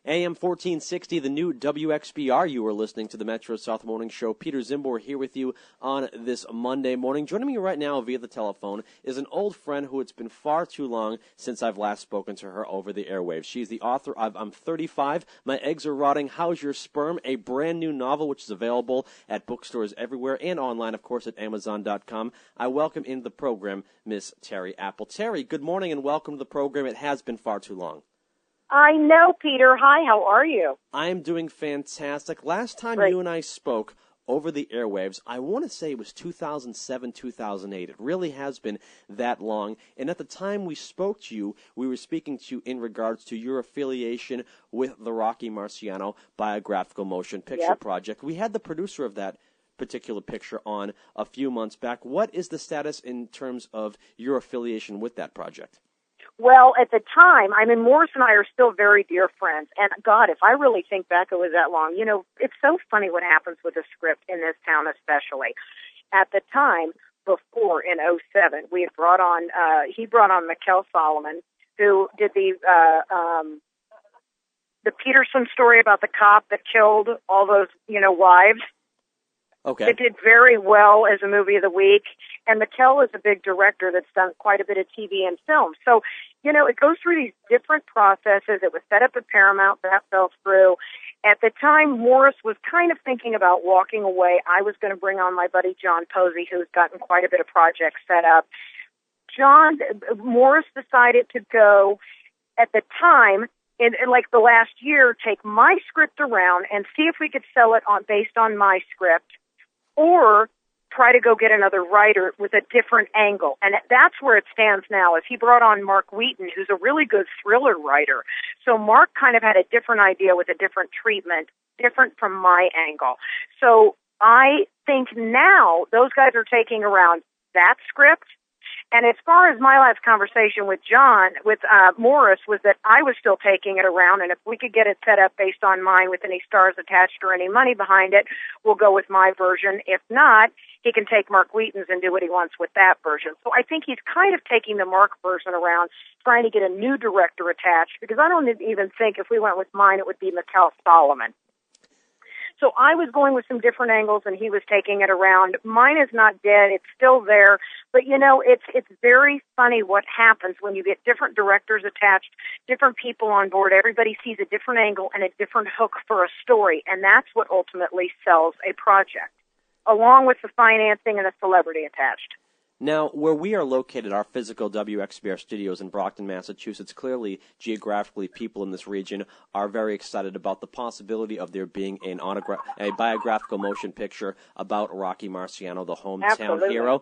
AM 1460, the new WXBR. You are listening to the Metro South Morning Show. Peter Czymbor here with you on this Monday morning. Joining me right now via the telephone is an old friend who it's been far too long since I've last spoken to her over the airwaves. She's the author of I'm 35, My Eggs Are Rotting, How's Your Sperm? A brand new novel which is available at bookstores everywhere and online, of course, at Amazon.com. I welcome into the program Miss Terri Apple. Terri, good morning and welcome to the program. It has been far too long. I know, Peter. Hi, how are you? I am doing fantastic. Last time Great. You and I spoke over the airwaves, I want to say it was 2007, 2008. It really has been that long. And at the time we spoke to you, we were speaking to you in regards to your affiliation with the Rocky Marciano biographical motion picture project. We had the producer of that particular picture on a few months back. What is the status in terms of your affiliation with that project? Well, at the time, Morris and I are still very dear friends. And, God, if I really think back, it was that long. You know, it's so funny what happens with a script in this town especially. At the time, before, in '07, we had he brought on Mikkel Solomon, who did the Peterson story about the cop that killed all those, wives. Okay. It did very well as a movie of the week, and Mikkel is a big director that's done quite a bit of TV and film. So, it goes through these different processes. It was set up at Paramount, that fell through. At the time, Morris was kind of thinking about walking away. I was going to bring on my buddy John Posey, who's gotten quite a bit of projects set up. Morris decided to go, at the time, in like the last year, take my script around and see if we could sell it based on my script, or try to go get another writer with a different angle. And that's where it stands now, is he brought on Mark Wheaton, who's a really good thriller writer. So Mark kind of had a different idea with a different treatment, different from my angle. So I think now those guys are taking around that script. And as far as my last conversation with Morris, was that I was still taking it around, and if we could get it set up based on mine with any stars attached or any money behind it, we'll go with my version. If not, he can take Mark Wheaton's and do what he wants with that version. So I think he's kind of taking the Mark version around, trying to get a new director attached, because I don't even think if we went with mine, it would be Mikkel Solomon. So I was going with some different angles, and he was taking it around. Mine is not dead. It's still there. But, it's very funny what happens when you get different directors attached, different people on board. Everybody sees a different angle and a different hook for a story, and that's what ultimately sells a project, along with the financing and the celebrity attached. Now, where we are located, our physical WXBR studios in Brockton, Massachusetts, clearly, geographically, people in this region are very excited about the possibility of there being a biographical motion picture about Rocky Marciano, the hometown hero.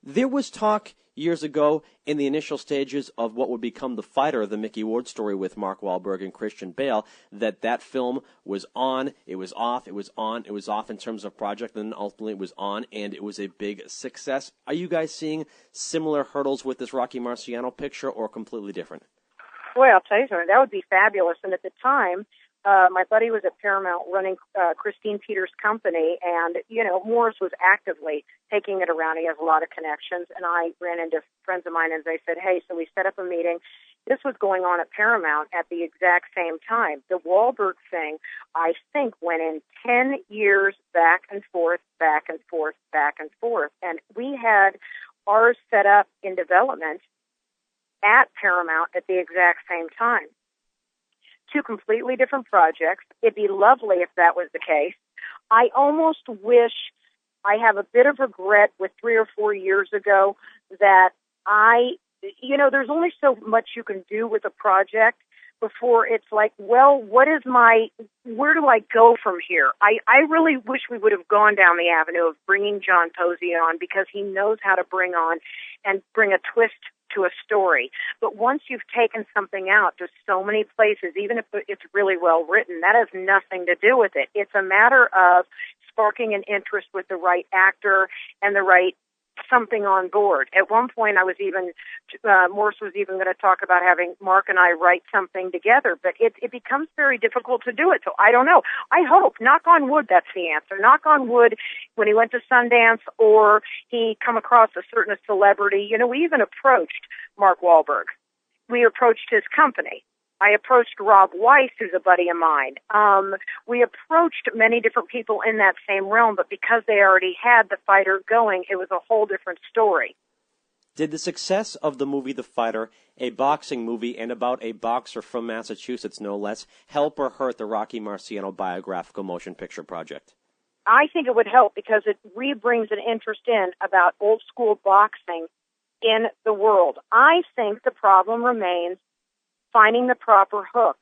There was talk years ago in the initial stages of what would become The Fighter, the Mickey Ward story with Mark Wahlberg and Christian Bale, that film was on, it was off, it was on, it was off in terms of project, and then ultimately it was on, and it was a big success. Are you guys seeing similar hurdles with this Rocky Marciano picture, or completely different? Boy, I'll tell you something, that would be fabulous. And at the time, my buddy was at Paramount running Christine Peters' company, and, Morris was actively taking it around. He has a lot of connections, and I ran into friends of mine, and they said, hey, so we set up a meeting. This was going on at Paramount at the exact same time. The Wahlberg thing, I think, went in 10 years back and forth, back and forth, back and forth. And we had ours set up in development at Paramount at the exact same time. Two completely different projects. It'd be lovely if that was the case. I almost wish, I have a bit of regret with 3 or 4 years ago that there's only so much you can do with a project before it's like, well, where do I go from here? I really wish we would have gone down the avenue of bringing John Posey on, because he knows how to bring on and bring a twist to a story. But once you've taken something out, there's so many places, even if it's really well written, that has nothing to do with it. It's a matter of sparking an interest with the right actor and the right something on board. At one point, Morris was even going to talk about having Mark and I write something together, but it becomes very difficult to do it. So I don't know. I hope, knock on wood, that's the answer. Knock on wood, when he went to Sundance or he come across a certain celebrity. We even approached Mark Wahlberg. We approached his company. I approached Rob Weiss, who's a buddy of mine. We approached many different people in that same realm, but because they already had The Fighter going, it was a whole different story. Did the success of the movie The Fighter, a boxing movie and about a boxer from Massachusetts, no less, help or hurt the Rocky Marciano biographical motion picture project? I think it would help because it re-brings an interest in about old school boxing in the world. I think the problem remains finding the proper hook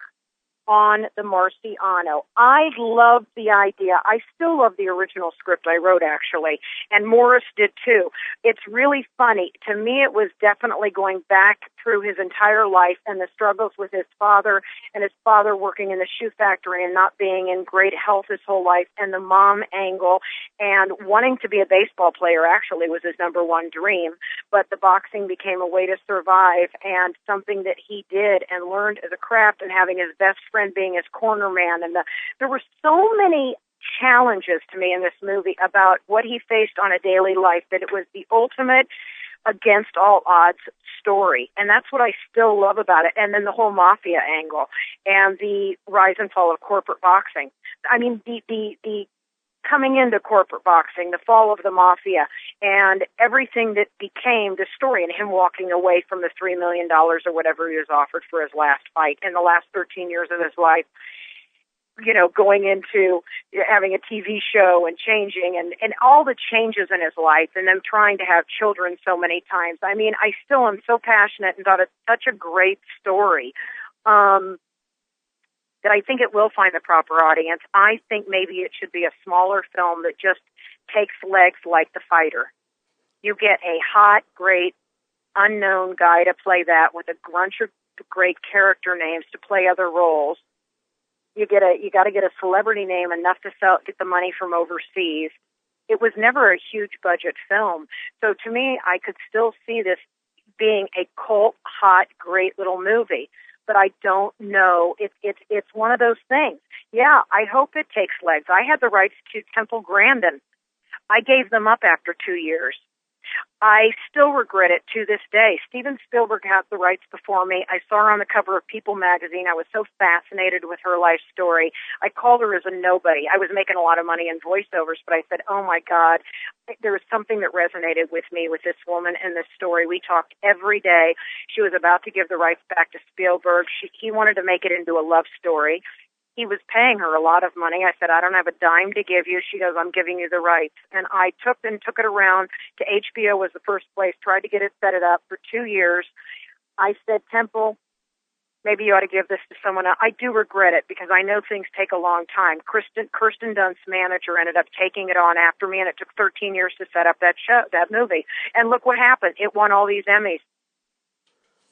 on the Marciano. I love the idea. I still love the original script I wrote, actually, and Morris did too. It's really funny. To me, it was definitely going back through his entire life and the struggles with his father, and his father working in the shoe factory and not being in great health his whole life, and the mom angle, and wanting to be a baseball player actually was his number one dream, but the boxing became a way to survive and something that he did and learned as a craft, and having his best friend being his corner man. And there were so many challenges to me in this movie about what he faced on a daily life that it was the ultimate against all odds story. And that's what I still love about it. And then the whole mafia angle and the rise and fall of corporate boxing. I mean, the coming into corporate boxing, the fall of the mafia, and everything that became the story, and him walking away from the $3 million or whatever he was offered for his last fight in the last 13 years of his life. You know, going into having a TV show and changing and all the changes in his life, and them trying to have children so many times. I mean, I still am so passionate and thought it's such a great story that I think it will find the proper audience. I think maybe it should be a smaller film that just takes legs like The Fighter. You get a hot, great, unknown guy to play that with a bunch of great character names to play other roles. You got to get a celebrity name enough to get the money from overseas. It was never a huge budget film. So to me, I could still see this being a cult, hot, great little movie. But I don't know. It's one of those things. Yeah, I hope it takes legs. I had the rights to Temple Grandin. I gave them up after 2 years. I still regret it to this day. Steven Spielberg had the rights before me. I saw her on the cover of People magazine. I was so fascinated with her life story. I called her as a nobody. I was making a lot of money in voiceovers, but I said, oh my God, there was something that resonated with me with this woman and this story. We talked every day. She was about to give the rights back to Spielberg. He wanted to make it into a love story. He was paying her a lot of money. I said, I don't have a dime to give you. She goes, I'm giving you the rights. And I took it around to HBO was the first place, tried to get it set it up for 2 years. I said, Temple, maybe you ought to give this to someone else. I do regret it because I know things take a long time. Kirsten Dunst's manager ended up taking it on after me, and it took 13 years to set up that movie. And look what happened. It won all these Emmys.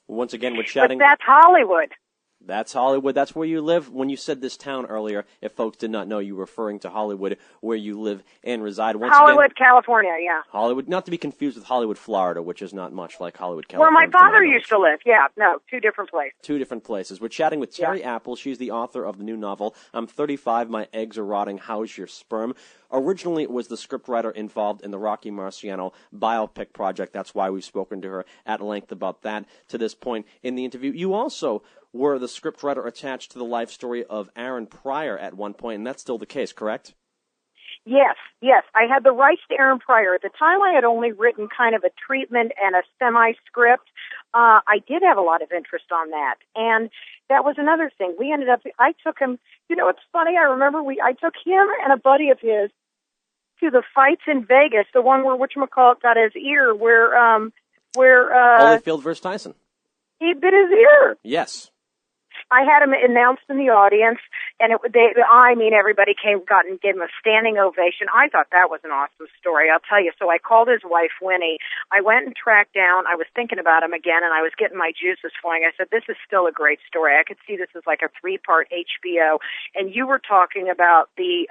Once again, we're chatting. But that's Hollywood. That's Hollywood. That's where you live. When you said this town earlier, if folks did not know, you were referring to Hollywood, where you live and reside. Hollywood, California, yeah. Hollywood, not to be confused with Hollywood, Florida, which is not much like Hollywood, California. Where my father used to live, yeah. No, two different places. Two different places. We're chatting with Terri Apple. She's the author of the new novel, I'm 35, My Eggs Are Rotting, How's Your Sperm? Originally, it was the scriptwriter involved in the Rocky Marciano biopic project. That's why we've spoken to her at length about that to this point in the interview. You also were the scriptwriter attached to the life story of Aaron Pryor at one point, and that's still the case, correct? Yes. I had the rights to Aaron Pryor. At the time, I had only written kind of a treatment and a semi-script. I did have a lot of interest on that, and that was another thing. I took him, it's funny, I remember I took him and a buddy of his to the fights in Vegas, the one where whatchamacallit got his ear, where Holyfield versus Tyson. He bit his ear. Yes. I had him announced in the audience, and everybody came, and gave him a standing ovation. I thought that was an awesome story, I'll tell you. So I called his wife, Winnie. I went and tracked down. I was thinking about him again, and I was getting my juices flowing. I said, this is still a great story. I could see this as like a 3-part HBO. And you were talking about the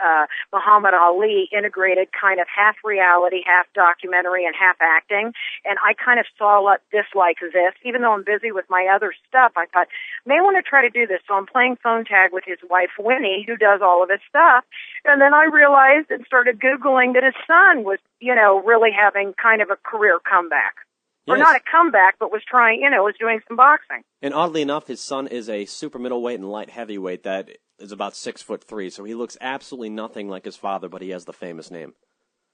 Muhammad Ali integrated kind of half reality, half documentary, and half acting. And I kind of saw this like this. Even though I'm busy with my other stuff, I thought, may want to try to do this. So I'm playing phone tag with his wife, Winnie, who does all of his stuff. And then I realized and started Googling that his son was, really having kind of a career comeback. Or Yes. not a comeback, but was trying, was doing some boxing. And oddly enough, his son is a super middleweight and light heavyweight that is about 6'3", so he looks absolutely nothing like his father, but he has the famous name.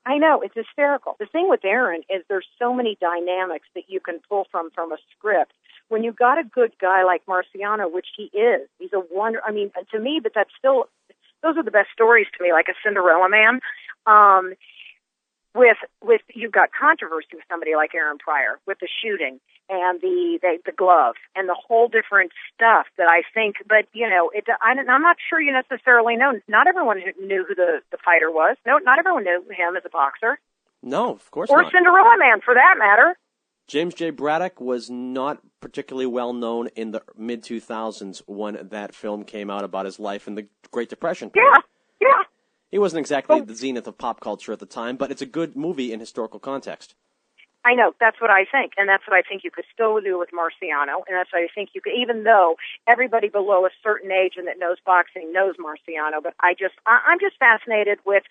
I know, it's hysterical. The thing with Aaron is there's so many dynamics that you can pull from a script. When you've got a good guy like Marciano, which he is, he's a wonder. I mean, to me, but that's still, those are the best stories to me, like a Cinderella Man. With you've got controversy with somebody like Aaron Pryor with the shooting and the glove and the whole different stuff that I think, but I'm not sure you necessarily know. Not everyone knew who the fighter was. No, not everyone knew him as a boxer. No, of course or not. Or Cinderella Man, for that matter. James J. Braddock was not particularly well known in the mid-2000s when that film came out about his life in the Great Depression period. Yeah. He wasn't exactly the zenith of pop culture at the time, but it's a good movie in historical context. I know, that's what I think, and that's what I think you could still do with Marciano, and that's what I think you could, even though everybody below a certain age and that knows boxing knows Marciano, but I'm just fascinated with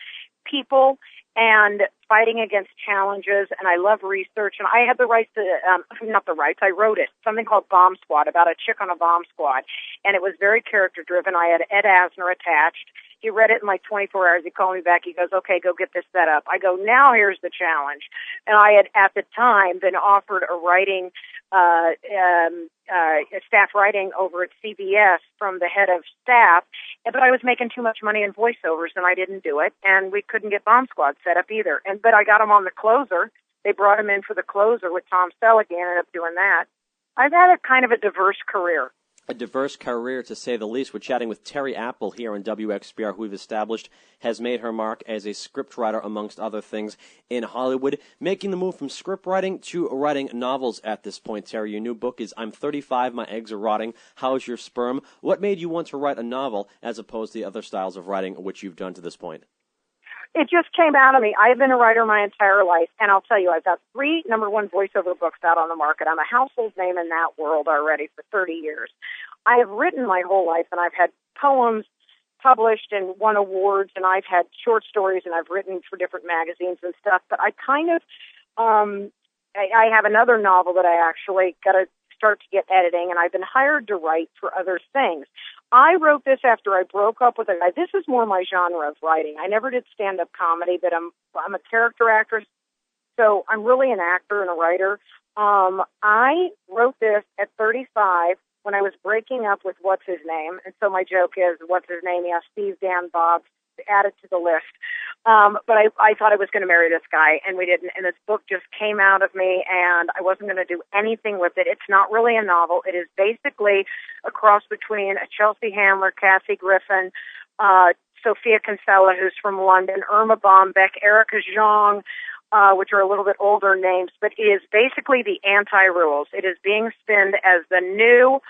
people and fighting against challenges, and I love research, and I had the rights to, not the rights, I wrote it, something called Bomb Squad, about a chick on a bomb squad, and it was very character-driven. I had Ed Asner attached. He read it in like 24 hours. He called me back. He goes, okay, go get this set up. I go, now here's the challenge. And I had, at the time, been offered a writing, staff writing over at CBS from the head of staff, but I was making too much money in voiceovers, and I didn't do it, and we couldn't get Bomb Squad set up either. But I got him on the closer. They brought him in for the closer with Tom Selleck. He ended up doing that. I've had a kind of a diverse career. A diverse career, to say the least. We're chatting with Terri Apple here on WXBR, who we've established has made her mark as a scriptwriter, amongst other things, in Hollywood, making the move from script writing to writing novels at this point. Terri, your new book is I'm 35, My Eggs Are Rotting, How's Your Sperm? What made you want to write a novel as opposed to the other styles of writing which you've done to this point? It just came out of me. I've been a writer my entire life, and I'll tell you, I've got 3 number-1 voiceover books out on the market. I'm a household name in that world already for 30 years. I have written my whole life, and I've had poems published and won awards, and I've had short stories, and I've written for different magazines and stuff. But I kind of, I have another novel that I actually got to start to get editing, and I've been hired to write for other things. I wrote this after I broke up with a guy. This is more my genre of writing. I never did stand-up comedy, but I'm a character actress, so I'm really an actor and a writer. I wrote this at 35 when I was breaking up with what's-his-name, and so my joke is, what's-his-name? Yeah, Steve, Dan, Bob, added to the list. But I thought I was going to marry this guy, and we didn't, and this book just came out of me, and I wasn't going to do anything with it. It's not really a novel. It is basically a cross between a Chelsea Handler, Kathy Griffin, Sophia Kinsella, who's from London, Irma Bombeck, Erica Zhang, which are a little bit older names, but it is basically the anti-rules. It is being spinned as the new,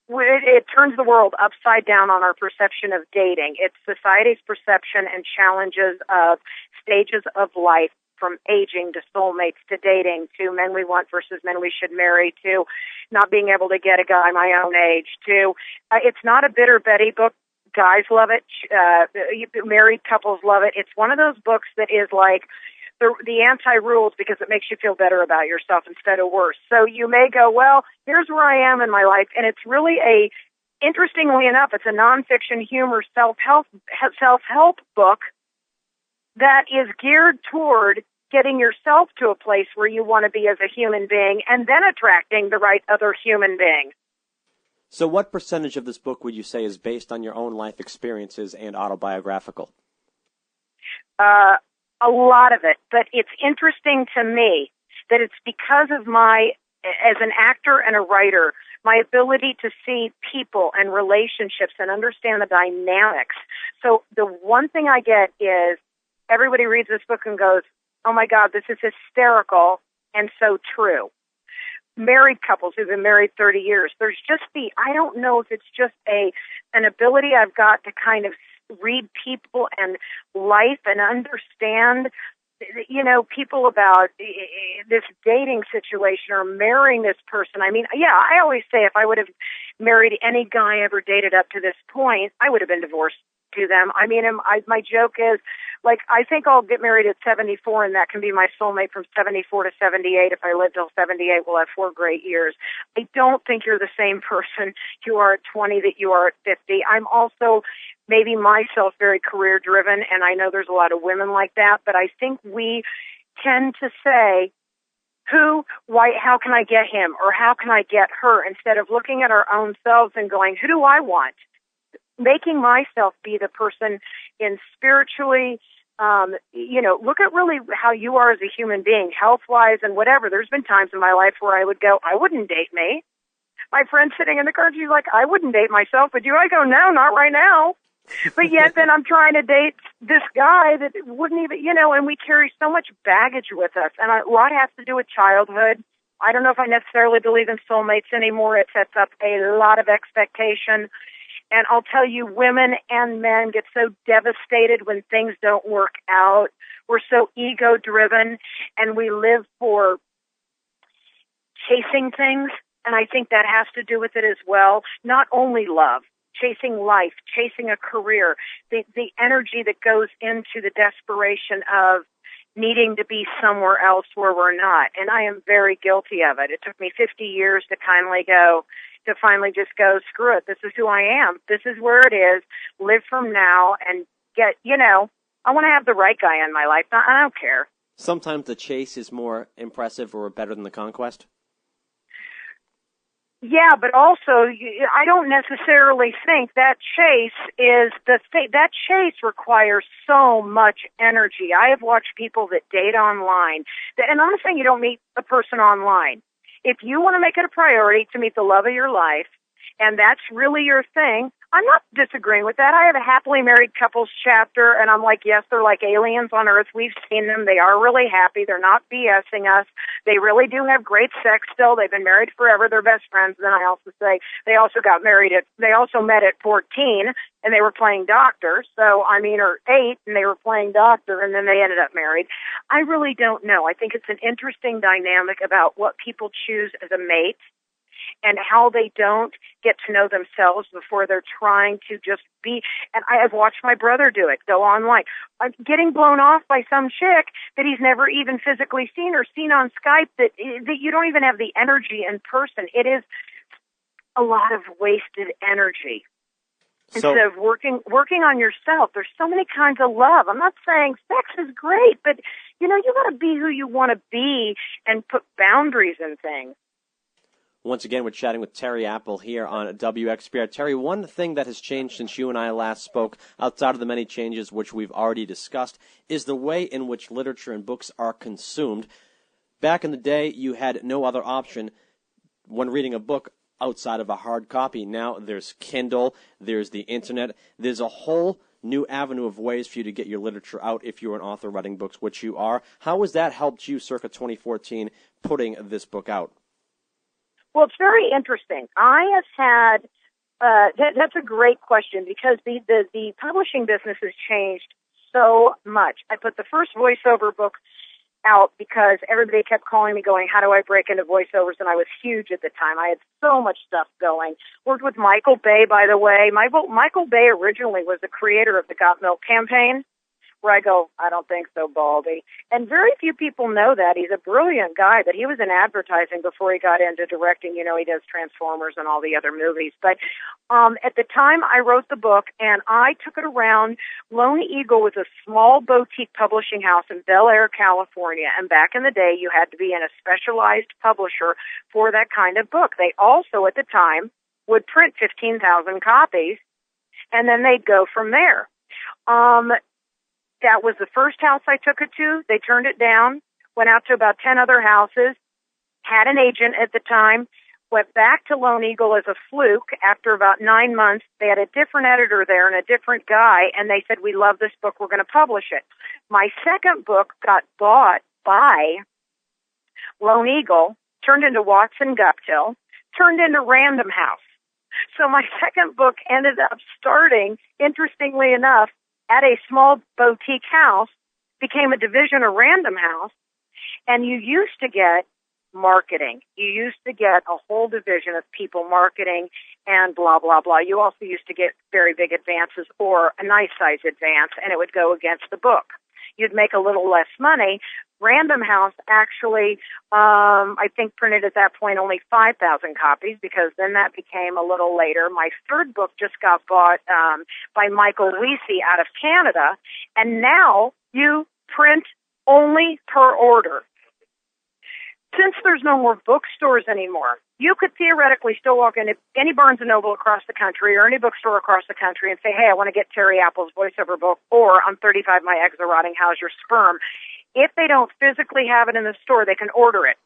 it turns the world upside down on our perception of dating. It's society's perception and challenges of stages of life, from aging to soulmates to dating to men we want versus men we should marry to not being able to get a guy my own age to, it's not a bitter Betty book. Guys love it. Married couples love it. It's one of those books that is like the anti-rules because it makes you feel better about yourself instead of worse. So you may go, well, here's where I am in my life. And it's really interestingly enough, it's a nonfiction humor self-help book that is geared toward getting yourself to a place where you want to be as a human being and then attracting the right other human being. So what percentage of this book would you say is based on your own life experiences and autobiographical? A lot of it, but it's interesting to me that it's because of as an actor and a writer, my ability to see people and relationships and understand the dynamics. So the one thing I get is everybody reads this book and goes, oh my God, this is hysterical and so true. Married couples who've been married 30 years, there's just I don't know if it's just an ability I've got to kind of read people and life and understand, people about this dating situation or marrying this person. I mean, yeah, I always say if I would have married any guy I ever dated up to this point, I would have been divorced to them. I mean, my joke is, like, I think I'll get married at 74, and that can be my soulmate from 74 to 78. If I live till 78, we'll have 4 great years. I don't think you're the same person you are at 20 that you are at 50. I'm also maybe myself very career driven, and I know there's a lot of women like that, but I think we tend to say, who, why, how can I get him, or how can I get her, instead of looking at our own selves and going, who do I want? Making myself be the person in spiritually, look at really how you are as a human being, health-wise and whatever. There's been times in my life where I would go, I wouldn't date me. My friend sitting in the car, she's like, I wouldn't date myself, would you? I go, no, not right now. But yet then I'm trying to date this guy that wouldn't even, and we carry so much baggage with us. And a lot has to do with childhood. I don't know if I necessarily believe in soulmates anymore. It sets up a lot of expectation. And I'll tell you, women and men get so devastated when things don't work out. We're so ego-driven, and we live for chasing things. And I think that has to do with it as well. Not only love, chasing life, chasing a career, the energy that goes into the desperation of needing to be somewhere else where we're not. And I am very guilty of it. It took me 50 years to finally just go, screw it, this is who I am. This is where it is. Live from now and get, I want to have the right guy in my life. I don't care. Sometimes the chase is more impressive or better than the conquest? Yeah, but also I don't necessarily think that chase is the thing. That chase requires so much energy. I have watched people that date online, and I'm not saying you don't meet a person online. If you want to make it a priority to meet the love of your life, and that's really your thing, I'm not disagreeing with that. I have a happily married couples chapter, and I'm like, yes, they're like aliens on Earth. We've seen them. They are really happy. They're not BSing us. They really do have great sex still. They've been married forever. They're best friends. And then I also say they also met at 14, and they were playing doctor. Or 8, and they were playing doctor, and then they ended up married. I really don't know. I think it's an interesting dynamic about what people choose as a mate, and how they don't get to know themselves before they're trying to just be. And I've watched my brother do it, go online. I'm getting blown off by some chick that he's never even physically seen or seen on Skype, that you don't even have the energy in person. It is a lot of wasted energy. So, instead of working on yourself. There's so many kinds of love. I'm not saying sex is great, but, you got to be who you want to be and put boundaries in things. Once again, we're chatting with Terri Apple here on WXBR. Terri, one thing that has changed since you and I last spoke, outside of the many changes which we've already discussed, is the way in which literature and books are consumed. Back in the day, you had no other option when reading a book outside of a hard copy. Now there's Kindle, there's the Internet, there's a whole new avenue of ways for you to get your literature out if you're an author writing books, which you are. How has that helped you circa 2014 putting this book out? Well, it's very interesting. I have had, that's a great question, because the publishing business has changed so much. I put the first voiceover book out because everybody kept calling me going, how do I break into voiceovers? And I was huge at the time. I had so much stuff going. Worked with Michael Bay, by the way. Michael Bay originally was the creator of the Got Milk campaign, where I go, I don't think so, Baldy. And very few people know that. He's a brilliant guy, but he was in advertising before he got into directing. He does Transformers and all the other movies. But at the time I wrote the book, and I took it around. Lone Eagle was a small boutique publishing house in Bel Air, California. And back in the day, you had to be in a specialized publisher for that kind of book. They also, at the time, would print 15,000 copies, and then they'd go from there. That was the first house I took it to. They turned it down, went out to about 10 other houses, had an agent at the time, went back to Lone Eagle as a fluke. After about 9 months, they had a different editor there and a different guy, and they said, we love this book, we're going to publish it. My second book got bought by Lone Eagle, turned into Watson Guptill, turned into Random House. So my second book ended up starting, interestingly enough, at a small boutique house, became a division of Random House, and you used to get marketing. You used to get a whole division of people marketing and blah, blah, blah. You also used to get very big advances or a nice size advance, and it would go against the book. You'd make a little less money. Random House actually, I think, printed at that point only 5,000 copies, because then that became a little later. My third book just got bought by Michael Weesey out of Canada, and now you print only per order. Since there's no more bookstores anymore, you could theoretically still walk into any Barnes & Noble across the country or any bookstore across the country and say, hey, I want to get Terri Apple's voiceover book, or I'm 35, my eggs are rotting, how's your sperm? If they don't physically have it in the store, they can order it.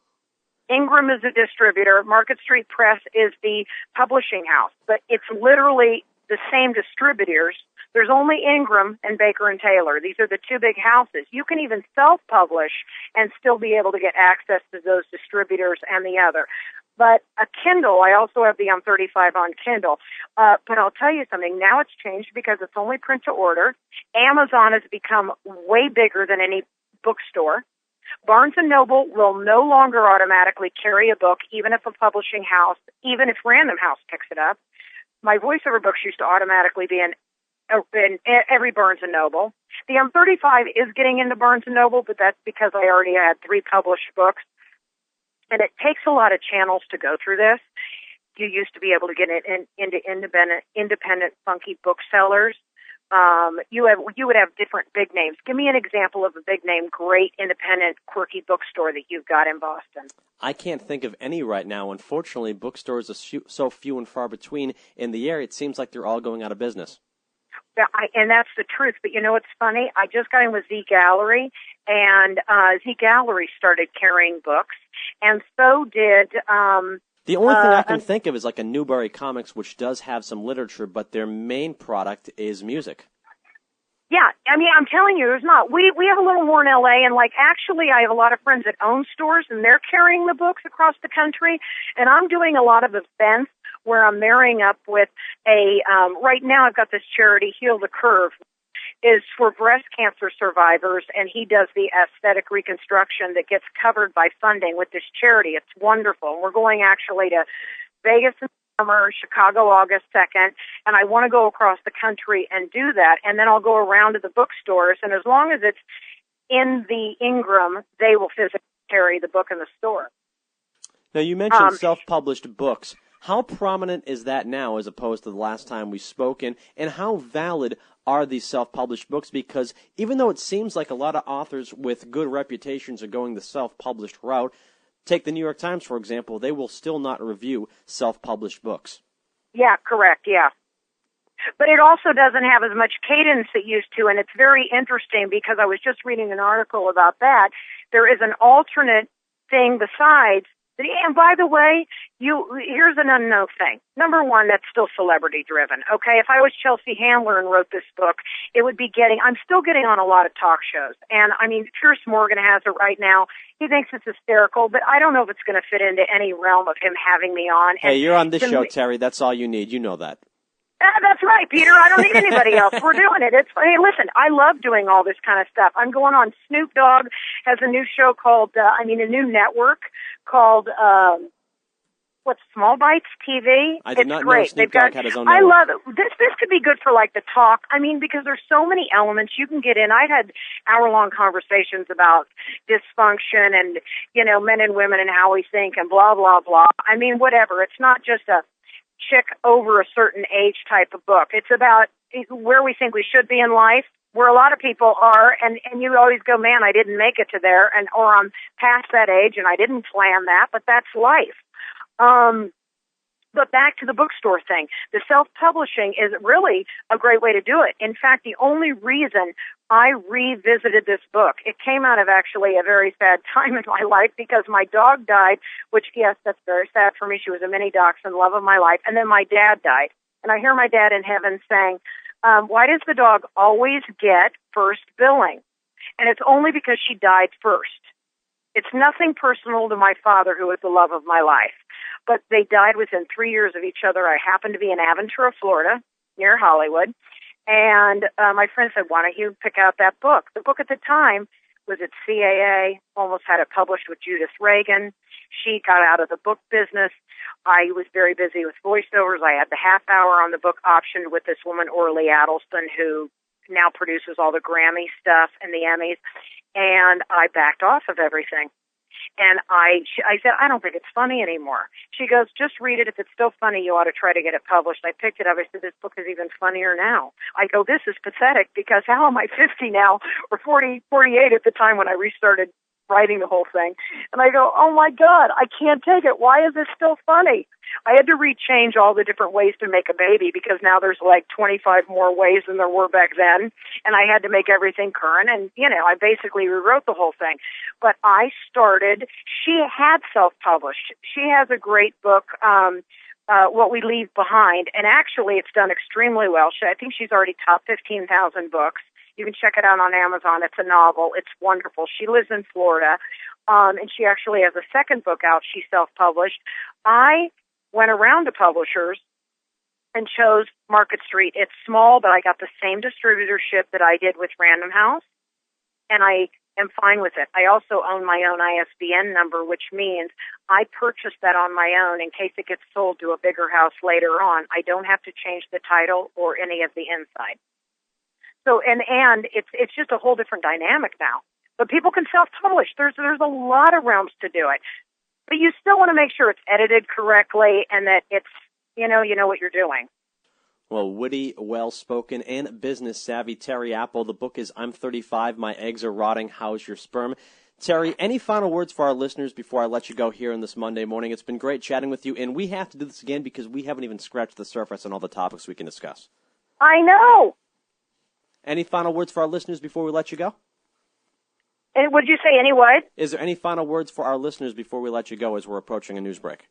Ingram is a distributor. Market Street Press is the publishing house. But it's literally the same distributors. There's only Ingram and Baker and Taylor. These are the two big houses. You can even self-publish and still be able to get access to those distributors and the other. But a Kindle, I also have the 35 on Kindle. But I'll tell you something. Now it's changed because it's only print to order. Amazon has become way bigger than any bookstore. Barnes & Noble will no longer automatically carry a book, even if a publishing house, even if Random House picks it up. My voiceover books used to automatically be in every Barnes & Noble. The 35 is getting into Barnes & Noble, but that's because I already had 3 published books. And it takes a lot of channels to go through this. You used to be able to get it into independent funky booksellers. You would have different big names. Give me an example of a big name, great independent, quirky bookstore that you've got in Boston. I can't think of any right now. Unfortunately, bookstores are so few and far between in the area. It seems like they're all going out of business. Yeah, and that's the truth. But you know what's funny? I just got in with Z Gallery, and Z Gallery started carrying books, and so did... the only thing I can think of is like a Newbury Comics, which does have some literature, but their main product is music. Yeah, I mean, I'm telling you, there's not. We have a little more in L.A., and, actually, I have a lot of friends that own stores, and they're carrying the books across the country, and I'm doing a lot of events where I'm marrying up with right now I've got this charity, Heal the Curve, is for breast cancer survivors, and he does the aesthetic reconstruction that gets covered by funding with this charity. It's wonderful. We're going actually to Vegas in summer, Chicago August 2nd, and I want to go across the country and do that, and then I'll go around to the bookstores, and as long as it's in the Ingram, they will physically carry the book in the store. Now, you mentioned self-published books. How prominent is that now as opposed to the last time we spoke, and how valid are these self-published books? Because even though it seems like a lot of authors with good reputations are going the self-published route, take the New York Times, for example, they will still not review self-published books. Yeah, correct, yeah. But it also doesn't have as much cadence it used to, and it's very interesting because I was just reading an article about that. There is an alternate thing besides. And by the way, here's an unknown thing. Number one, that's still celebrity driven. Okay, if I was Chelsea Handler and wrote this book, it would be I'm still getting on a lot of talk shows. And I mean, Piers Morgan has it right now. He thinks it's hysterical, but I don't know if it's going to fit into any realm of him having me on. Hey, you're on this show, Terri. That's all you need. You know that. That's right, Peter. I don't need anybody else. We're doing it. Hey, listen, I love doing all this kind of stuff. I'm going on. Snoop Dogg has a new show called, a new network called, Small Bites TV. I did not know Snoop Dogg had his own network. I love it. This could be good for the talk. I mean, because there's so many elements you can get in. I had hour-long conversations about dysfunction and, men and women and how we think and blah, blah, blah. I mean, whatever. It's not just a chick over a certain age type of book. It's about where we think we should be in life, where a lot of people are, and you always go, man, I didn't make it to there, or I'm past that age and I didn't plan that, but that's life. But back to the bookstore thing. The self-publishing is really a great way to do it. In fact, the only reason I revisited this book, it came out of actually a very sad time in my life because my dog died, which, yes, that's very sad for me. She was a mini dachshund, love of my life. And then my dad died. And I hear my dad in heaven saying, why does the dog always get first billing? And it's only because she died first. It's nothing personal to my father, who was the love of my life. But they died within 3 years of each other. I happened to be in Aventura, Florida, near Hollywood. And my friend said, why don't you pick out that book? The book at the time was at CAA, almost had it published with Judith Reagan. She got out of the book business. I was very busy with voiceovers. I had the half hour on the book optioned with this woman, Orly Addleston, who now produces all the Grammy stuff and the Emmys, and I backed off of everything. And I said, I don't think it's funny anymore. She goes, just read it. If it's still funny, you ought to try to get it published. I picked it up. I said, this book is even funnier now. I go, this is pathetic, because how am I 50 now, or 48 at the time when I restarted writing the whole thing? And I go, oh my God, I can't take it. Why is this still funny? I had to rechange all the different ways to make a baby, because now there's like 25 more ways than there were back then. And I had to make everything current. And, I basically rewrote the whole thing. But I started, she had self-published. She has a great book, What We Leave Behind. And actually, it's done extremely well. I think she's already topped 15,000 books. You can check it out on Amazon. It's a novel. It's wonderful. She lives in Florida, and she actually has a second book out. She self-published. I went around to publishers and chose Market Street. It's small, but I got the same distributorship that I did with Random House, and I am fine with it. I also own my own ISBN number, which means I purchased that on my own in case it gets sold to a bigger house later on. I don't have to change the title or any of the inside. So, and it's just a whole different dynamic now. But people can self-publish. There's a lot of realms to do it. But you still want to make sure it's edited correctly and that it's, you know what you're doing. Well, witty, well-spoken, and business-savvy Terri Apple. The book is I'm 35, My Eggs Are Rotting, How's Your Sperm? Terri, any final words for our listeners before I let you go here on this Monday morning? It's been great chatting with you, and we have to do this again because we haven't even scratched the surface on all the topics we can discuss. I know. Any final words for our listeners before we let you go? And would you say any what? Is there any final words for our listeners before we let you go as we're approaching a news break?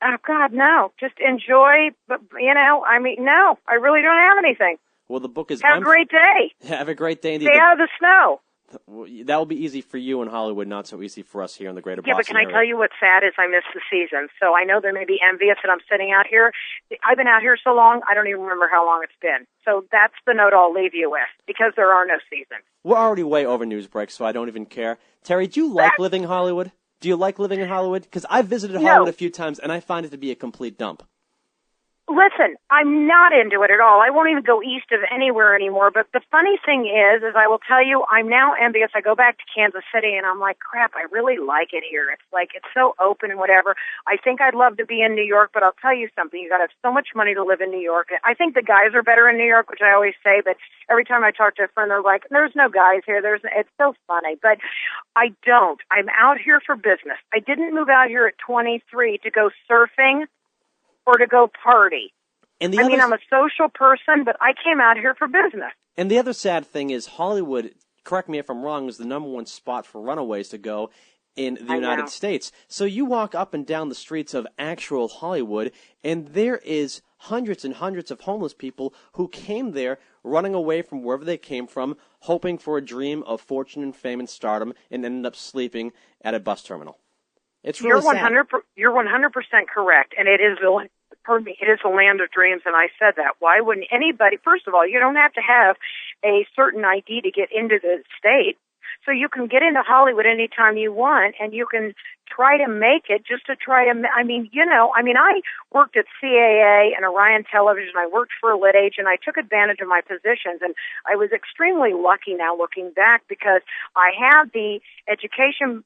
Oh, God, no. Just enjoy, but, no, I really don't have anything. Well, the book is... Have a great day. Have a great day indeed. Stay out of the snow. That will be easy for you in Hollywood, not so easy for us here in the greater Boston area. Yeah, but can I tell you what's sad is I missed the season. So I know they may be envious that I'm sitting out here. I've been out here so long, I don't even remember how long it's been. So that's the note I'll leave you with, because there are no seasons. We're already way over news break, so I don't even care. Terri, do you like living in Hollywood? Do you like living in Hollywood? Because I've visited Hollywood a few times, and I find it to be a complete dump. Listen, I'm not into it at all. I won't even go east of anywhere anymore. But the funny thing is I will tell you, I'm now envious. I go back to Kansas City, and I'm like, crap, I really like it here. It's like, it's so open and whatever. I think I'd love to be in New York, but I'll tell you something. You got to have so much money to live in New York. I think the guys are better in New York, which I always say, but every time I talk to a friend, they're like, there's no guys here. It's so funny. But I don't. I'm out here for business. I didn't move out here at 23 to go surfing or to go party. I'm a social person, but I came out here for business. And the other sad thing is Hollywood, correct me if I'm wrong, is the number one spot for runaways to go in the United States. So you walk up and down the streets of actual Hollywood, and there is hundreds and hundreds of homeless people who came there running away from wherever they came from, hoping for a dream of fortune and fame and stardom, and ended up sleeping at a bus terminal. It's really sad. You're 100% correct, and it is the land of dreams, and I said that. Why wouldn't anybody? First of all, you don't have to have a certain ID to get into the state, so you can get into Hollywood anytime you want, and you can try to make it just to try to, I worked at CAA and Orion Television. I worked for a lit agent. I took advantage of my positions, and I was extremely lucky now looking back because I had the education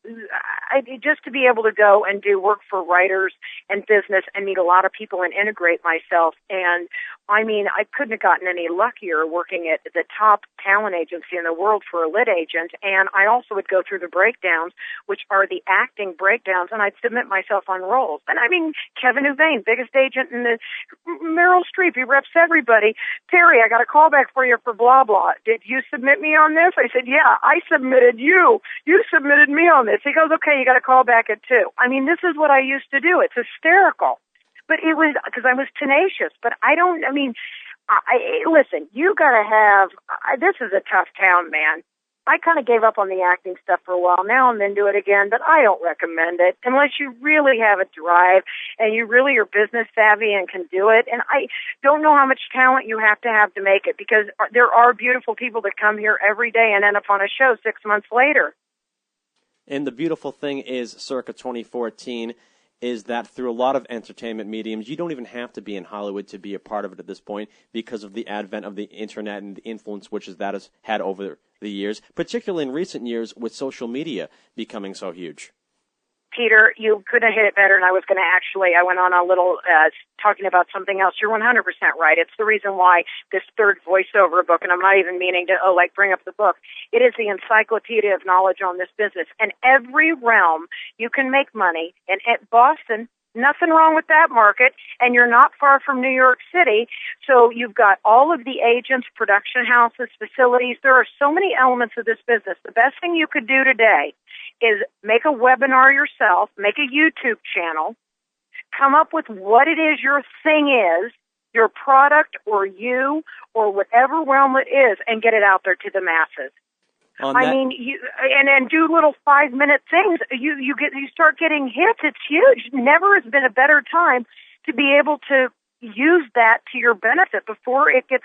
just to be able to go and do work for writers and business and meet a lot of people and integrate myself. And I couldn't have gotten any luckier working at the top talent agency in the world for a lit agent. And I also would go through the breakdowns, which are the acting breakdowns, and I'd submit myself on roles. And Kevin Huvane, biggest agent in the Meryl Streep, he reps everybody. Terri, I got a call back for you for blah, blah. Did you submit me on this? I said, yeah, I submitted you. You submitted me on this. He goes, okay, you got a call back at 2. This is what I used to do. It's hysterical. But it was because I was tenacious. But listen, you got to have, this is a tough town, man. I kind of gave up on the acting stuff for a while. Now I'm into it again, but I don't recommend it unless you really have a drive and you really are business savvy and can do it. And I don't know how much talent you have to make it, because there are beautiful people that come here every day and end up on a show 6 months later. And the beautiful thing is, circa 2014, is that through a lot of entertainment mediums, you don't even have to be in Hollywood to be a part of it at this point because of the advent of the internet and the influence which that has had over the years, particularly in recent years with social media becoming so huge. Peter, you couldn't hit it better, and I went on a little talking about something else. You're 100% right. It's the reason why this third voiceover book, and I'm not even meaning to, bring up the book. It is the encyclopedia of knowledge on this business. And every realm you can make money. And at Boston, nothing wrong with that market, and you're not far from New York City. So you've got all of the agents, production houses, facilities. There are so many elements of this business. The best thing you could do today is make a webinar yourself, make a YouTube channel, come up with what it is your thing is, your product or you or whatever realm it is, and get it out there to the masses. And do little 5-minute things. You start getting hits. It's huge. Never has been a better time to be able to use that to your benefit before it gets.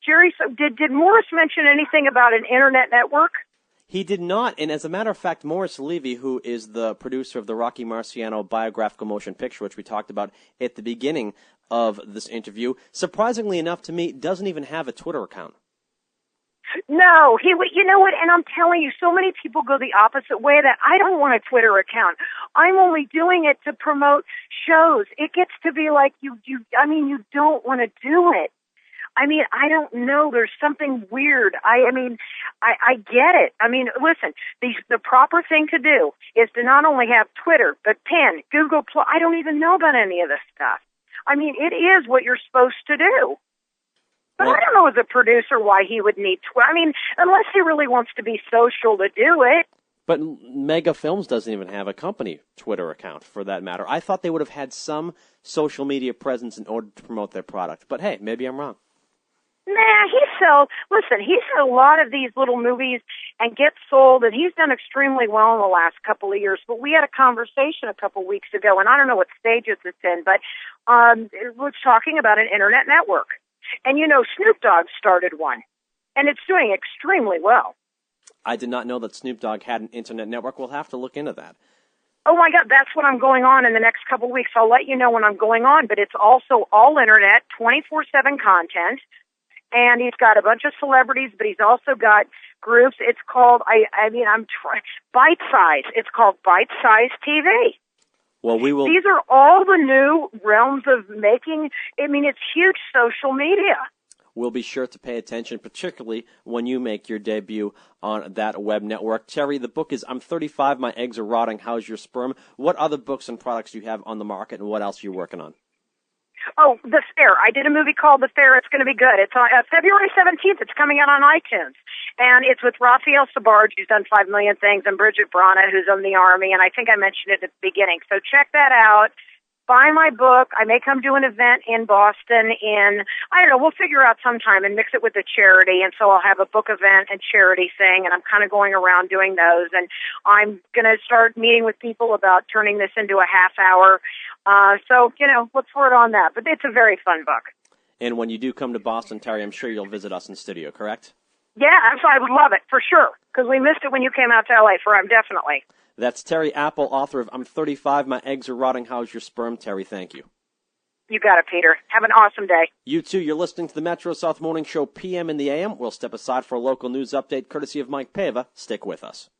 Jerry, so did Morris mention anything about an internet network? He did not, and as a matter of fact, Morris Levy, who is the producer of the Rocky Marciano biographical motion picture, which we talked about at the beginning of this interview, surprisingly enough to me, doesn't even have a Twitter account. No, you know what, and I'm telling you, so many people go the opposite way that I don't want a Twitter account. I'm only doing it to promote shows. It gets to be like you don't want to do it. I don't know. There's something weird. I get it. Listen, the proper thing to do is to not only have Twitter, but Pin, Google+. I don't even know about any of this stuff. It is what you're supposed to do. But I don't know as a producer why he would need Twitter. Unless he really wants to be social to do it. But Mega Films doesn't even have a company Twitter account, for that matter. I thought they would have had some social media presence in order to promote their product. But hey, maybe I'm wrong. Nah, he sells a lot of these little movies and gets sold, and he's done extremely well in the last couple of years. But we had a conversation a couple weeks ago, and I don't know what stages it's in, but it was talking about an internet network. And Snoop Dogg started one, and it's doing extremely well. I did not know that Snoop Dogg had an internet network. We'll have to look into that. Oh, my God, that's what I'm going on in the next couple of weeks. I'll let you know when I'm going on, but it's also all internet, 24/7 content. And he's got a bunch of celebrities, but he's also got groups. It's called, Bite Size. It's called Bite Size TV. Well, we will. These are all the new realms of making. It's huge social media. We'll be sure to pay attention, particularly when you make your debut on that web network. Terri, the book is I'm 35, My Eggs Are Rotting, How's Your Sperm? What other books and products do you have on the market, and what else are you working on? Oh, The Fair. I did a movie called The Fair. It's going to be good. It's on February 17th. It's coming out on iTunes. And it's with Raphael Sbarge, who's done 5 million things, and Bridget Brana, who's in the Army. And I think I mentioned it at the beginning. So check that out. Buy my book. I may come do an event in Boston we'll figure out sometime and mix it with a charity. And so I'll have a book event and charity thing. And I'm kind of going around doing those. And I'm going to start meeting with people about turning this into a half hour. Look for it on that. But it's a very fun book. And when you do come to Boston, Terri, I'm sure you'll visit us in studio, correct? Yeah, I would love it, for sure. Because we missed it when you came out to L.A. for him, definitely. That's Terri Apple, author of I'm 35, My Eggs Are Rotting, How's Your Sperm? Terri, thank you. You got it, Peter. Have an awesome day. You too. You're listening to the Metro South Morning Show, PM in the AM. We'll step aside for a local news update courtesy of Mike Pava. Stick with us.